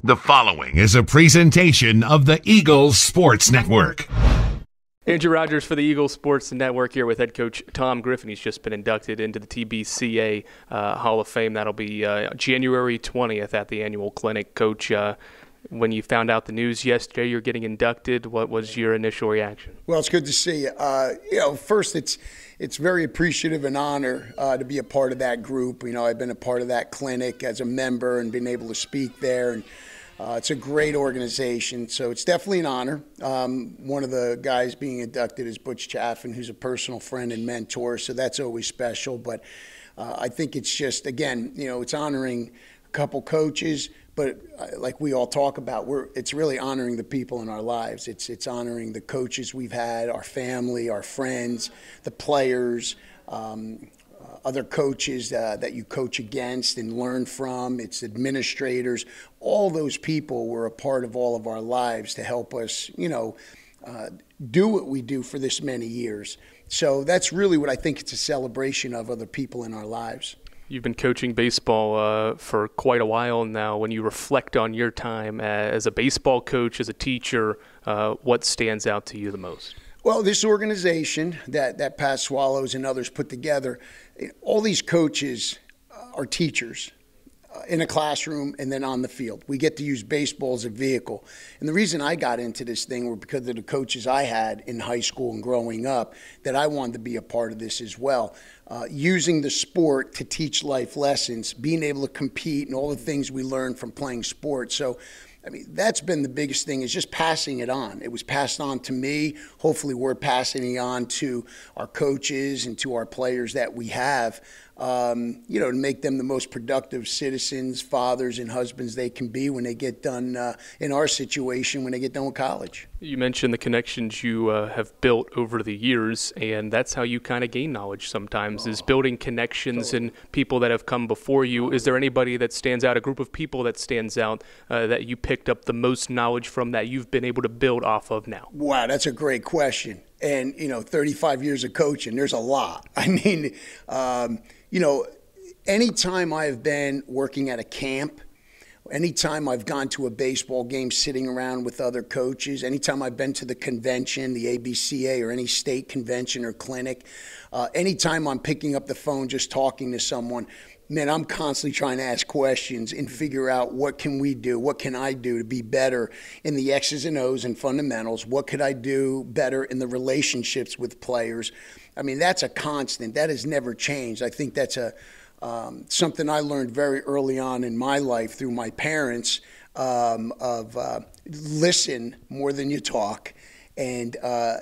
The following is a presentation of the Eagles Sports Network. Andrew Rogers for the Eagles Sports Network here with head coach Tom Griffin. He's just been inducted into the TBCA Hall of Fame. That'll be January 20th at the annual clinic. Coach, when you found out the news yesterday you're getting inducted, what was your initial reaction? Well, it's good to see you. First, it's very appreciative and honor to be a part of that group. I've been a part of that clinic as a member and been able to speak there. And it's a great organization, so it's definitely an honor. One of the guys being inducted is Butch Chaffin, who's a personal friend and mentor, so that's always special. But I think it's just, again, it's honoring a couple coaches, but like we all talk about, it's really honoring the people in our lives. It's honoring the coaches we've had, our family, our friends, the players, other coaches that you coach against and learn from. It's administrators. All those people were a part of all of our lives to help us, do what we do for this many years. So that's really what I think it's a celebration of other people in our lives. You've been coaching baseball for quite a while now. When you reflect on your time as a baseball coach, as a teacher, what stands out to you the most? Well, this organization that Pat Swallows and others put together, all these coaches are teachers in a classroom and then on the field. We get to use baseball as a vehicle. And the reason I got into this thing were because of the coaches I had in high school and growing up, that I wanted to be a part of this as well. Using the sport to teach life lessons, being able to compete and all the things we learned from playing sports. So, that's been the biggest thing, is just passing it on. It was passed on to me. Hopefully we're passing it on to our coaches and to our players that we have, to make them the most productive citizens, fathers, and husbands they can be when they get done, in our situation, when they get done with college. You mentioned the connections you have built over the years, and that's how you kind of gain knowledge sometimes, is building connections and people that have come before you. Is there anybody that stands out, a group of people that stands out that you picked up the most knowledge from that you've been able to build off of now? Wow, that's a great question. And, 35 years of coaching, there's a lot. Anytime I've been working at a camp, anytime I've gone to a baseball game sitting around with other coaches, anytime I've been to the convention, the ABCA or any state convention or clinic, anytime I'm picking up the phone just talking to someone, man, I'm constantly trying to ask questions and figure out what can we do, what can I do to be better in the X's and O's and fundamentals, what could I do better in the relationships with players. That's a constant. That has never changed. I think that's something I learned very early on in my life through my parents, of listen more than you talk. And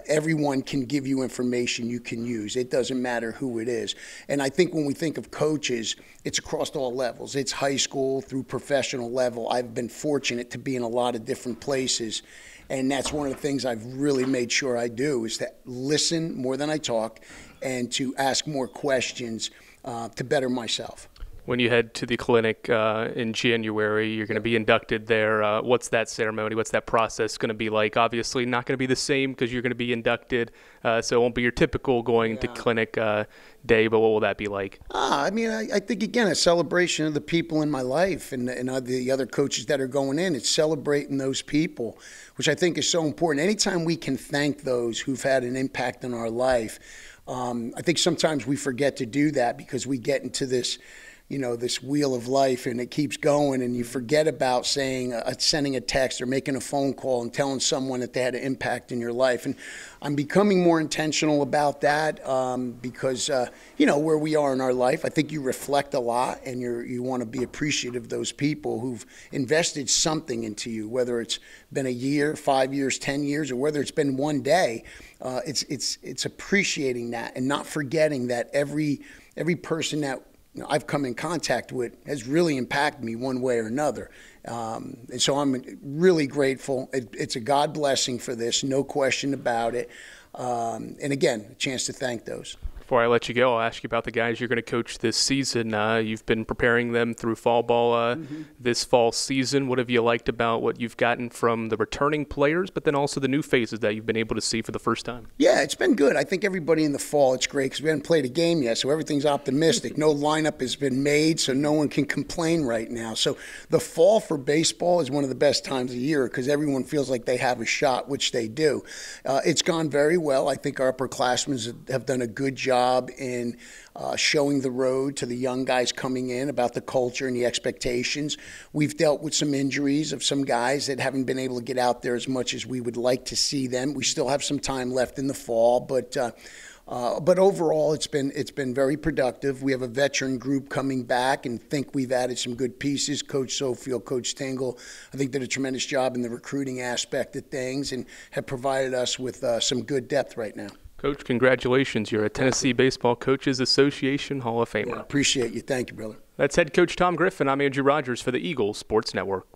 everyone can give you information you can use. It doesn't matter who it is. And I think when we think of coaches, it's across all levels. It's high school through professional level. I've been fortunate to be in a lot of different places. And that's one of the things I've really made sure I do, is to listen more than I talk and to ask more questions to better myself. When you head to the clinic in January, you're going to be inducted there. What's that ceremony? What's that process going to be like? Obviously not going to be the same because you're going to be inducted, so it won't be your typical going to clinic day, but what will that be like? I think, again, a celebration of the people in my life and the other coaches that are going in. It's celebrating those people, which I think is so important. Anytime we can thank those who've had an impact on our life, I think sometimes we forget to do that because we get into this this wheel of life and it keeps going, and you forget about sending a text or making a phone call and telling someone that they had an impact in your life. And I'm becoming more intentional about that because, where we are in our life, I think you reflect a lot and you want to be appreciative of those people who've invested something into you, whether it's been a year, 5 years, 10 years, or whether it's been one day. It's appreciating that and not forgetting that every person that I've come in contact with has really impacted me one way or another. And so I'm really grateful. It's a God blessing for this, no question about it. And again, a chance to thank those. Before I let you go, I'll ask you about the guys you're going to coach this season. You've been preparing them through fall ball this fall season. What have you liked about what you've gotten from the returning players, but then also the new faces that you've been able to see for the first time? Yeah, it's been good. I think everybody in the fall, it's great because we haven't played a game yet, so everything's optimistic. No lineup has been made, so no one can complain right now. So the fall for baseball is one of the best times of year because everyone feels like they have a shot, which they do. It's gone very well. I think our upperclassmen have done a good job in showing the road to the young guys coming in about the culture and the expectations. We've dealt with some injuries of some guys that haven't been able to get out there as much as we would like to see them. We still have some time left in the fall, but overall it's been very productive. We have a veteran group coming back and think we've added some good pieces. Coach Sofield, Coach Tingle, I think did a tremendous job in the recruiting aspect of things and have provided us with some good depth right now. Coach, congratulations. You're a Tennessee Baseball Coaches Association Hall of Famer. Yeah, appreciate you. Thank you, brother. That's head coach Tom Griffin. I'm Andrew Rogers for the Eagles Sports Network.